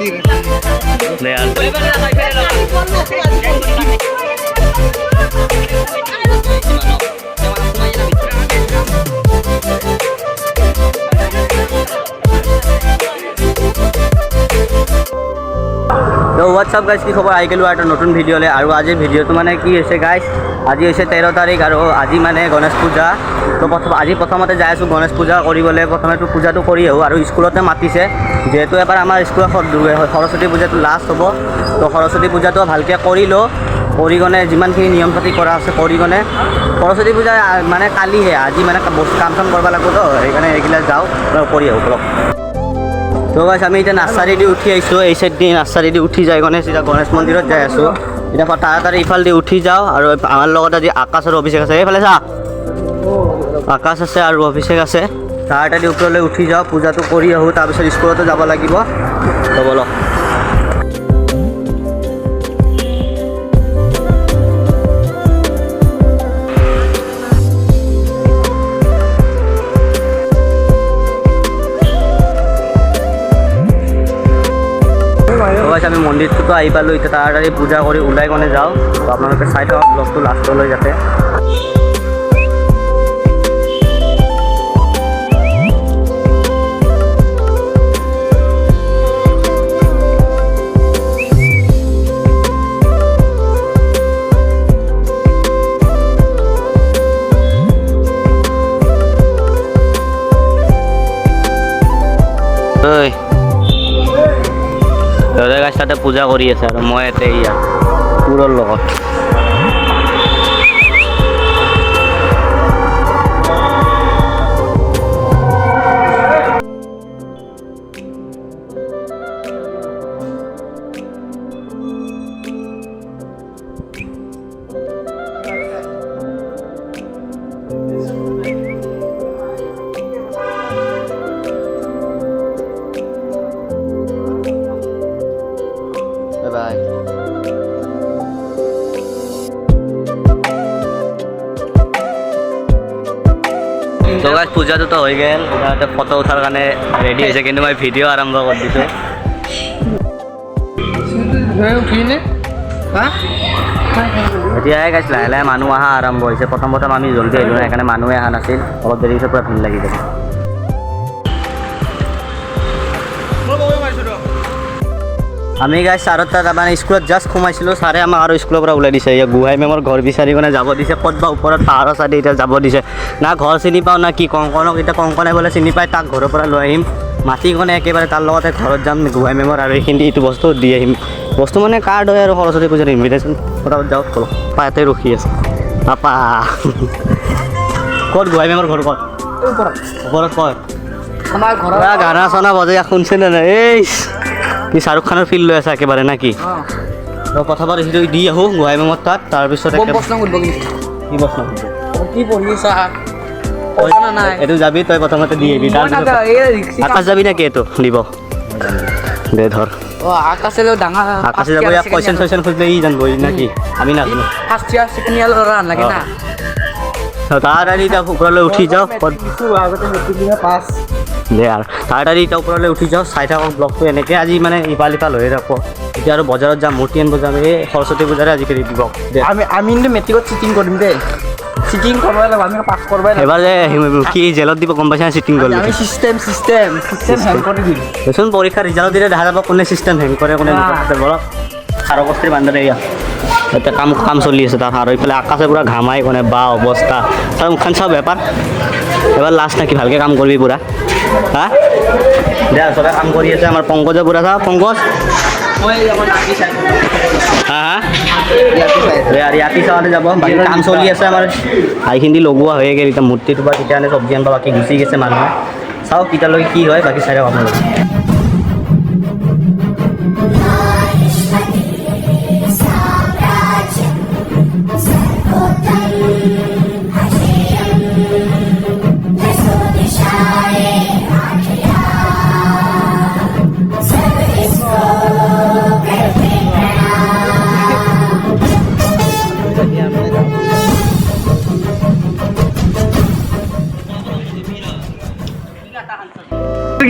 তো WhatsApp guys, কি খবৰ? আহি গ'লোঁ এটা নতুন ভিডিঅ'লৈ। আৰু আজিৰ ভিডিঅ'টো মানে কি হৈছে গাইজ, আজি হৈছে 13 তাৰিখ আৰু আজি মানে গণেশ পূজা। তো প্ৰথমতে যাই আছোঁ গণেশ পূজা কৰিবলৈ। প্ৰথমেতো পূজাটো কৰি আহোঁ আৰু স্কুলতে মাতিছে, যিহেতু এবাৰ আমাৰ স্কুলত সৰস্বতী পূজাটো লাষ্ট হ'ব। তো সৰস্বতী পূজাটো ভালকৈ কৰি লওঁ, কৰি কিনে যিমানখিনি নিয়ম পাতি কৰা আছে কৰি কিনে সৰস্বতী পূজা মানে কালিহে, আজি মানে কাম চাম কৰিব লাগিব। তো সেইকাৰণে এইগিলা যাওঁ কৰি আহোঁ অলপ। তো গাইজ আমি এতিয়া নাৰ্চাৰী দি উঠি আহিছোঁ, এই চাইড দি নাৰ্চাৰী দি উঠি যাই কিনে চিধা গণেশ মন্দিৰত যাই আছোঁ। এতিয়া তাড়াতাড়ি ইফালে দি উঠি যাওঁ আৰু আমাৰ লগত আজি আকাশ আৰু অভিষেক আছে। এইফালে চা, আকাশ আছে আৰু অভিষেক আছে। তাড়াতাড়ি ওপৰলৈ উঠি যাওঁ, পূজাটো কৰি আহোঁ, তাৰপিছত স্কুলতো যাব লাগিব। তো ব'লক। আমি মন্দিৰটোতো আহি পালোঁ, এতিয়া তাড়াতাড়ি পূজা কৰি ওলাই কিনে যাওঁ। তো আপোনালোকে চাই থাকক ব্লগটো লাষ্টলৈ যাতে। দাদা গাছ তাতে পূজা কৰি আছে আৰু মই ইয়াতে পুৰৰ লগত। তো গাইজ পূজাটোতো হৈ গ'ল, তাতে ফটো উঠাৰ কাৰণে ৰেডি হৈছে, কিন্তু মই ভিডিঅ' আৰম্ভ কৰি দিছোঁ। এতিয়াই গাইজ লাহে লাহে মানুহ অহা আৰম্ভ হৈছে। প্ৰথম আমি জল্দি আহিলোঁ, সেইকাৰণে মানুহে অহা নাছিল। অলপ দেৰি পিছত পূৰা ভিৰ লাগি যাব। আমি গাইজ ছাৰৰ তাত মানে স্কুলত জাষ্ট সোমাইছিলোঁ, ছাৰে আমাক আৰু স্কুলৰ পৰা ওলাই দিছে। গোহাঁই মেমৰ ঘৰ বিচাৰি কিনে যাব দিছে, ক'ত বা ওপৰত পাহাৰৰ চাইডে এতিয়া যাব দিছে। না ঘৰ চিনি পাওঁ না কি, কংকনক এতিয়া কংকনে বোলে চিনি পাই, তাক ঘৰৰ পৰা লৈ আহিম, মাতি কিনে একেবাৰে তাৰ লগতে ঘৰত যাম গোহাঁই মেমৰ, আৰু এইখিনি এইটো বস্তু দি আহিম। বস্তু মানে কাৰ্ড হয় আৰু সৰস্বতী পূজাৰ ইনভিটেশ্যন। পটাপট যাওক অলপ, পাতে ৰখি আছে পাপা। ক'ত গোহাঁই মেমৰ ঘৰ? ক'ত ওপৰত? ক'ত আমাৰ ঘৰৰ গানা চানা বজাই শুনছে নে নাই? এই কি শ্বাহৰুখ খানৰ ফিল্ড লৈ আছে একেবাৰে নে কি? প্ৰথমবাৰ সেইটো দি আহোঁ গোহাঁই মেমৰ তাত, তাৰপিছত কি প্ৰশ্ন কি পঢ়ি আছা? এইটো যাবি তই প্ৰথমতে দি আহিবি, আকাশ যাবি নেকি? এইটো দিব দে ধৰ। আকাশে যাব, ইয়াক কুৱেশ্যন চুৱেশ্যন খুজিলে ই জানিব নাকি? আমি নাজানো। তাড়াতাড়ি এতিয়া ওপৰলৈ উঠি যাওঁ দে আৰু তাড়াতাড়ি এতিয়া ওপৰলৈ উঠি যাওঁ। চাই থাকক ব্লগটো এনেকৈ। আজি মানে ইফাল সিফাল হৈ থাকোঁ। এতিয়া আৰু বজাৰত যাম, মূৰ্তি আনিব যাম। এই সৰস্বতী পূজাৰে আজিকালি ব্লগ আমি কিন্তু মেট্ৰিকত চিটিং কৰিম দেই। চিটিং কৰিব লাগিব, আমি পাছ কৰিব লাগিব। এবাৰ যে কি জেলত দিব গম পাইছা? চিটিং কৰিলে আমি চিষ্টেম হেং কৰি দিম। দেচোন পৰীক্ষাৰ ৰিজাল্ট দিলে দেখা যাব কোনে চিষ্টেম হেং কৰে, কোনে বলক। খাৰবস্তিৰ বান্ধাৰে এয়া এতিয়া কাম চলি আছে তাত। আৰু এইফালে আকাশে পূৰা ঘামাই কোনে বা অৱস্থা। চাওঁ মুখখন চাওঁ বেপাৰ এবাৰ লাষ্ট নাকি? ভালকৈ কাম কৰিবি পূৰা। হা দিয়া, চবে কাম কৰি আছে। আমাৰ পংকজে পূৰা চাওঁ, পংকজ হা হা ইয়াতি চাওঁতে যাব। বাকী কাম চলি আছে আমাৰ, এইখিনি লগোৱা হয়ে গ'ল। এতিয়া মূৰ্তিটো বা কেতিয়া আনে চব্জি আনিব, বাকী গুচি গৈছে মানুহে। চাওঁ কেতিয়ালৈকে কি হয়, বাকী চাই আপোনালোকে।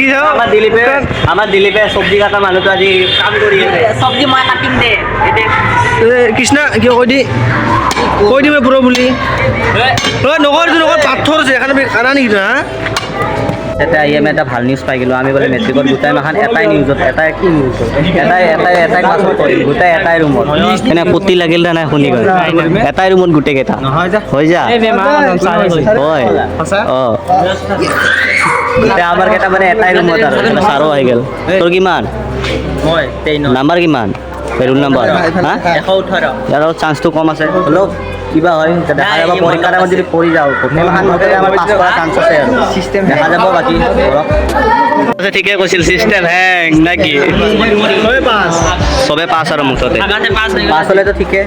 কি চাও আমাৰ দিলীপে চব্জি কাটা মানুহটো আজি কাম কৰি আছে চব্জি মই কাটিম দে কৃষ্ণা কিয় কৈ দিম পুরো বুলি নগর পাথর যে এখানে খানা নেকি হা এটা আমি এটা ভাল নিউজ পাই গেলো আমি বোলে মেট্ৰিকত গোটাই মাখান এটাই নিউজত এটাই কি নিউজ এটাই ক্লাছত কৰিম গোটাই এটাই ৰুমত এনে পতি লাগিল নে নাই শুনি গ'ল এটাই ৰুমত গোটেই কেইটা হৈ যা হয় অঁ এতিয়া আমাৰ কেইটা মানে এটাই ৰুমত আৰু ছাৰো আহি গ'ল তোৰ কিমান নাম্বাৰ কিমান ৰোল নাম্বাৰ হা 118 ইয়াৰ চান্সটো কম আছে হ'লেও কিবা হয় দেখা যাব পৰীক্ষাৰ আগত যদি পৰি যাওঁ গোটেই মাখান আমাৰ পাছ কৰা চান্স আছে আৰু চিষ্টেম দেখা যাব বাকী ঠিকে কৈছিল চিষ্টেম হেং নাকি চবে পাছ আৰু মুঠতে পাছ হ'লেতো ঠিকে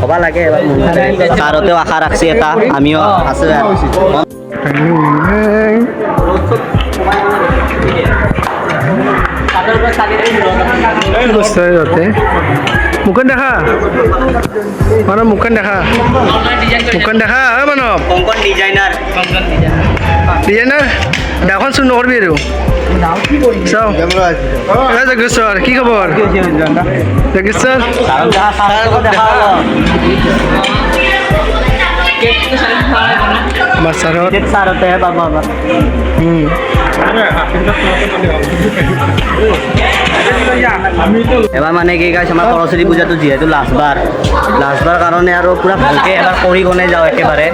হ'ব লাগে ছাৰতেও আশা ৰাখছি এটা আমিও আছো মুখন দেখা মানৱ মুখন দেখা মানৱ কংকন ডিজাইনাৰ ডিজাইনাৰ ডাখন চোন নকৰবি আৰু চাওঁ যজ্ঞেশ্বৰ কি খবৰ যজ্ঞেশ্বৰ ছাৰত ছাৰতেহে পাব আমাৰ এবাৰ মানে কি গাইছ আমাৰ সৰস্বতী পূজাটো যিহেতু লাষ্টবাৰ কাৰণে আৰু পুৰা ভালকৈ এবাৰ কৰি কেনে যাওঁ একেবাৰে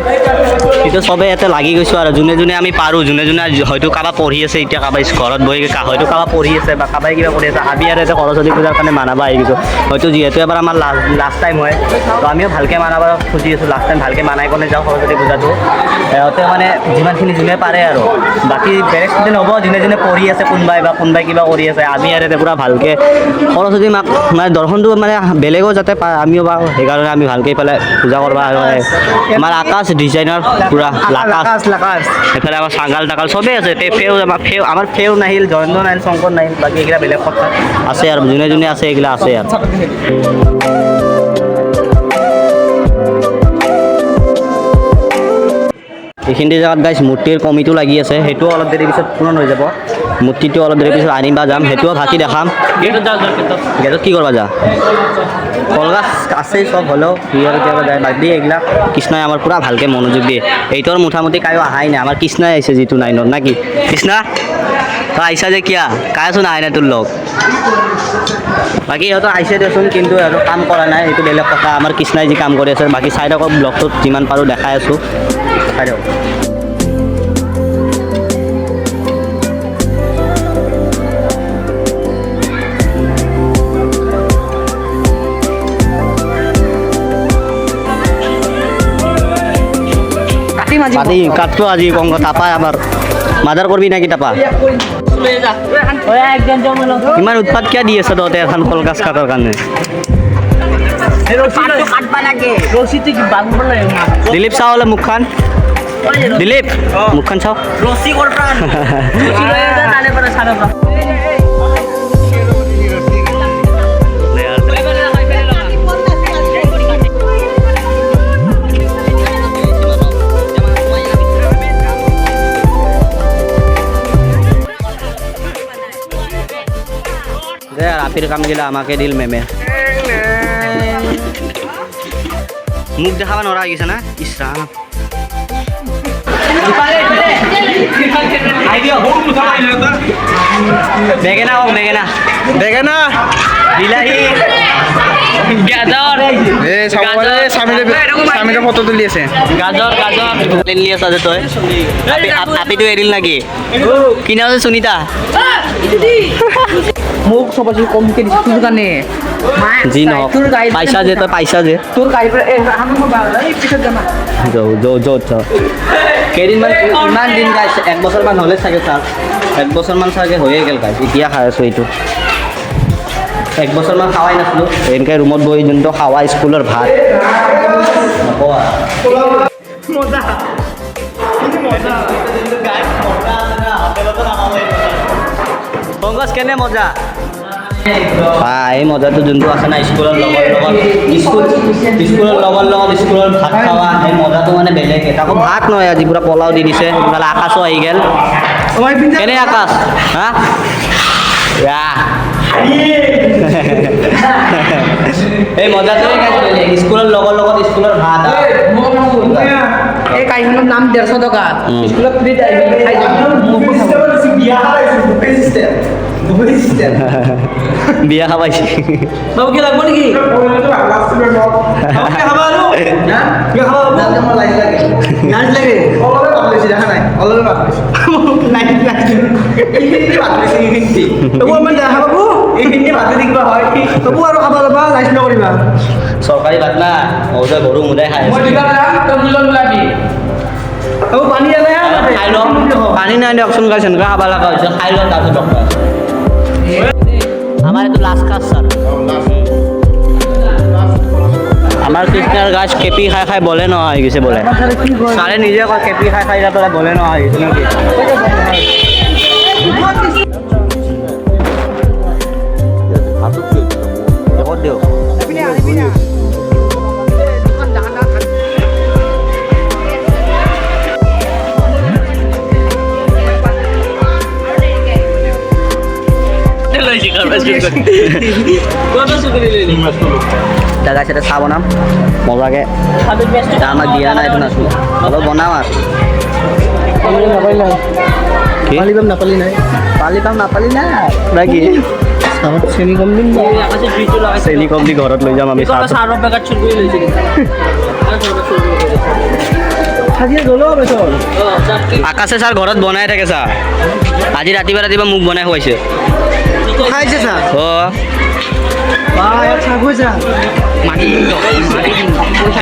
কিন্তু চবে ইয়াতে লাগি গৈছোঁ আৰু যোনে যোনে আমি পাৰোঁ যোনে হয়তো কাৰোবাৰ পঢ়ি আছে এতিয়া কাৰোবাৰ ঘৰত বহি হয়তো কাৰোবাৰ পঢ়ি আছে বা কাৰোবাৰ কিবা কৰি আছে আমি আৰু এতিয়া সৰস্বতী পূজাৰ কাৰণে মানাব আহি গৈছোঁ হয়তো যিহেতু এবাৰ আমাৰ লাষ্ট টাইম হয় তো আমিও ভালকৈ মানাব খুজি আছোঁ লাষ্ট টাইম ভালকৈ মানাই কেনে যাওঁ সৰস্বতী পূজাটো সিহঁতে মানে যিমানখিনি যোনে পাৰে আৰু বাকী বেলেগ ষ্টুডেণ্ট হ'ব যোনে যোনে পঢ়ি আছে কোনোবাই কিবা কৰি আছে আমি আৰু এতিয়া পূৰা ভালকৈ সৰস্বতী মাক মানে দৰ্শনটো মানে বেলেগো যাতে পায় আমিও পাওঁ সেইকাৰণে আমি ভালকৈ পেলাই পূজা কৰিব আমাৰ আকাশ ডিজাইনাৰ পূৰা লাকাশ সেইফালে আমাৰ চাগাল টাগাল চবেই আছে আমাৰ ফেও নাহিল জয়ন্ত নাহিল শংকৰ নাহিল বাকী এইগিলা বেলেগ কথা আছে আৰু যোনে যোনে আছে এইগিলা আছে আৰু এইখিনি জেগাত গাইছ মূৰ্তিৰ কমিটো লাগি আছে সেইটোও অলপ দেৰি পিছত পূৰণ হৈ যাব মূৰ্তিটো অলপ দেৰি পিছত আনিবা যাম সেইটোও ভাতি দেখাম গেটত কি কৰিব যা কলগাছ আছেই চব হ'লেও সিহঁত কেতিয়াবা যায় বাদ দিয়ে এইবিলাক কৃষ্ণই আমাৰ পূৰা ভালকৈ মনোযোগ দিয়ে এইটোৰ মোটামুটি কায়ো অহাই নাই আমাৰ কৃষ্ণই আহিছে যিটো নাইনত না কি কৃষ্ণা তই আহিছা যে কিয়া কায়োচোন আহে নাই তোৰ লগ বাকী সিহঁতৰ আহিছে দেচোন কিন্তু আৰু কাম কৰা নাই এইটো বেলেগ কথা আমাৰ কৃষ্ণাই যি কাম কৰি আছে বাকী চাই থাকক ব্লগটোত যিমান পাৰোঁ দেখাই আছোঁ চাই থাকক কাটতো আজি কংক তাপা আমাৰ মাদাৰ কৰবি নাকি তাপা ইমান উৎপাত কিয় দি আছে তহঁতে এখন কলগাছ কাটাৰ কাৰণে দিলীপ চাওঁ হ'লে মুখখন দিলীপ মুখখন চাওঁ রাপির কাম গেলে আমাকে দিল মেমে মুখ দেখাবা নরা গেছে না ইসরা বেগেনা হোক বেগেনা বিলাহী গাজর স্বামীৰে ফটো তুলি আছে গাজৰ লি আছে যে তই আপিটো এৰিল নাকি কিনা আছে সুনিতা মোক সবাই কমকে দিছ তোৰ কাৰণে যি নহওক পাইছা যে তই পাইছা যে তোৰ গাড়ী পৰা পিছত যাম য'ত কেইদিনমান ইমান দিন গাইছে 1 বছৰমান হ'লে চাগে ছাৰ 1 বছৰমান চাগে হৈয়ে গ'ল গাইছ এতিয়া খাই আছোঁ এইটো 1 বছৰমান খাৱাই নাছিলোঁ এনেকৈ ৰুমত বহি যোনটো খাৱা স্কুলৰ ভাত পংকজ কেনে মজা এই মজাটো যোনটো আছে না স্কুলৰ লগত স্কুলৰ ভাত খাৱা সেই মজাটো মানে বেলেগ তাকো ভাত নহয় আজি পুৰা পোলাও দি দিছে ইফালে আকাশো আহি গ'ল আমাৰ পিন্ধা কেনে আকাশ হা এই মজাটোৱে গাইছ স্কুলৰ লগৰ লগত স্কুলৰ ভাত এই কাহিনীৰ নাম 150 টকা স্কুলত ফ্ৰী খাই যাম বিয়া খাবাইছে বাবু কি লাগব নেকি খাবা আৰু কি খাবা লাজ লাগে অলপে পাবলিছি দেখা নাই অলপে পাবলিছি তবু আমি দেখা পাবো এইখিনি ভাতে দেখিবা হয় তবু আৰু খাবা যাবা লাজ নকৰিবা চৰকাৰী ভাত না ওজা গৰু মুদাই খাই মই দিবা যাম তই বুজন ওলাবি তবু পানী আনে খাই ল পানী নাই দিয়কচোন গাইছ এনেকুৱা খাব লগা হৈছে খাই ল তাৰপিছত ডক্টৰ আমাৰ এইটো লাষ্ট কাজ ছাৰ আমাৰ কৃষ্ণাৰ গাছ কেপি খাই খাই বলে নহয় হৈ গৈছে বোলে ছাৰে নিজে কয় কেপি খাই খাই পেলাই বলে নহয় হৈ গৈছে নেকি দিয়ক দাদা সেটা চাহ বনাম মজাকে আমাক দিয়া নাই এইটো নাচো অলপ বনাম আৰু কি নাপালি নাই পালি পাম নাপালি নাই বাকী চেনি কম দিম চেনি কম দি ঘৰত লৈ যাম আমি চাহ আকাশে ছাৰ ঘৰত বনাই থাকে ছাৰ আজি ৰাতিপুৱা মোক বনাই খুৱাইছে খাইছে চা অঁ ইয়াত চাহ খুৱাইছা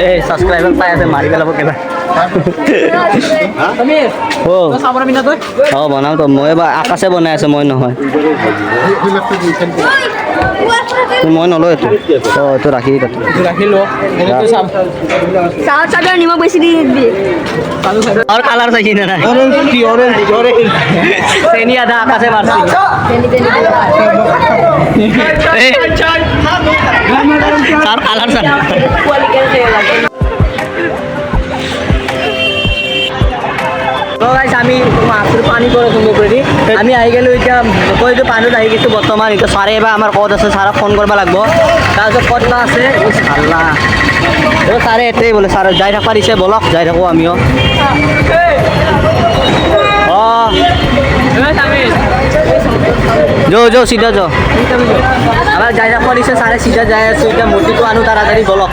এই ছাবস্ক্ৰাইবাৰ পাই আছে মাৰি পেলাব কেলা অঁ বনাওঁ তো মই এবাৰ আকাশে বনাই আছে মই নহয় মই নলওঁ এইটো অঁ এইটো ৰাখি তাত নিমখ বেছি দি আৰু কালাৰ চাইছি নে নাই চেনি আধা আকাশে মাৰছি ছাৰ কালাৰ ছাৰ আমি পানী কৰে মুখেদি আমি আহি গেলো এতিয়া কইটো পানীত আহি গৈছোঁ বৰ্তমান এতিয়া ছাৰে এবাৰ আমাৰ ক'ত আছে ছাৰক ফোন কৰিব লাগিব তাৰপিছত ক'ত বা আছে ভাল্লা ছাৰে এতেই বোলে ছাৰ যাই থাকবা দিছে বলক যাই থাকোঁ আমিও অঁ যো চিধা যো আমাৰ যাই থাকবা দিছে ছাৰে চিধা যাই আছোঁ এতিয়া মূৰ্তিটো আনো তাড়াতাড়ি বলক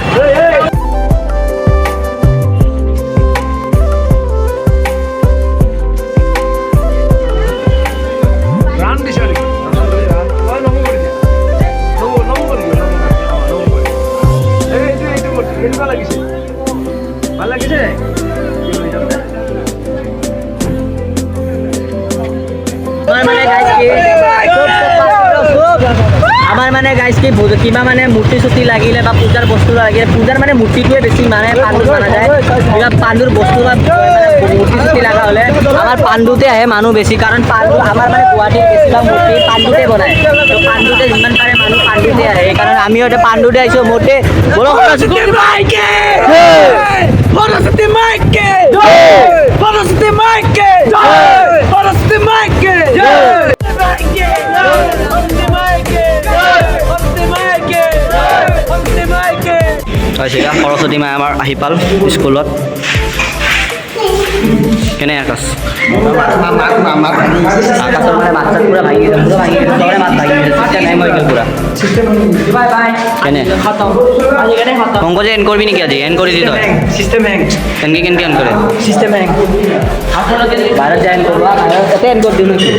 আমাৰ মানে গাইজ কি কিবা মানে মূৰ্তি চুৰ্তি লাগিলে বা পূজাৰ বস্তু লাগিলে পূজাৰ মানে মূৰ্তিটোৱে বেছি মানে পাণ্ডুত মানা যায় কিবা পাণ্ডুৰ বস্তু বা মূৰ্তি চুৰ্তি লগা হ'লে আমাৰ পাণ্ডুতে আহে মানুহ বেছি কাৰণ পাণ্ডু আমাৰ মানে গুৱাহাটীত বেছিভাগ মূৰ্তি পাণ্ডুতে বনায় তো পাণ্ডুতে যিমান পাৰে মানুহ পাণ্ডুতে আহে সেইকাৰণে আমিও এতিয়া পাণ্ডুতে আহিছোঁ মূৰ্তি বলো সৰস্বতী মাই আমাৰ আহি পাল স্কুলত কেনে আকাশ আকাশৰ মানে মাত চাত পুৰা ভাঙি গৈছে চবৰে মাত ভাঙি গৈছে চিষ্টেম নাই মই পুৰা কেনে পংকজে এন কৰিবি নেকি আজি এন কৰি দি তই চিষ্টেম হেং কেনেকৈ কেনেকৈ এন কৰে চিষ্টেম হেং বাহিৰত যায় এন কৰিব তাতে এন কৰি দিওঁ নেকি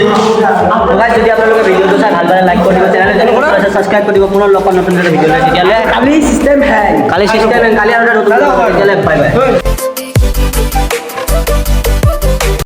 যদি আপোনালোকে ভিডিঅ'টো চাই ভাল পালে লাইক কৰি দিব চেনেলটো ছাবস্ক্ৰাইব কৰি দিব পুনৰ লগ পাম নতুন এটা ভিডিঅ' তেতিয়াহ'লে কালি চিষ্টেম হেং কালি চিষ্টেম কালি আৰু এটা নতুন তেতিয়াহ'লে বাই বাই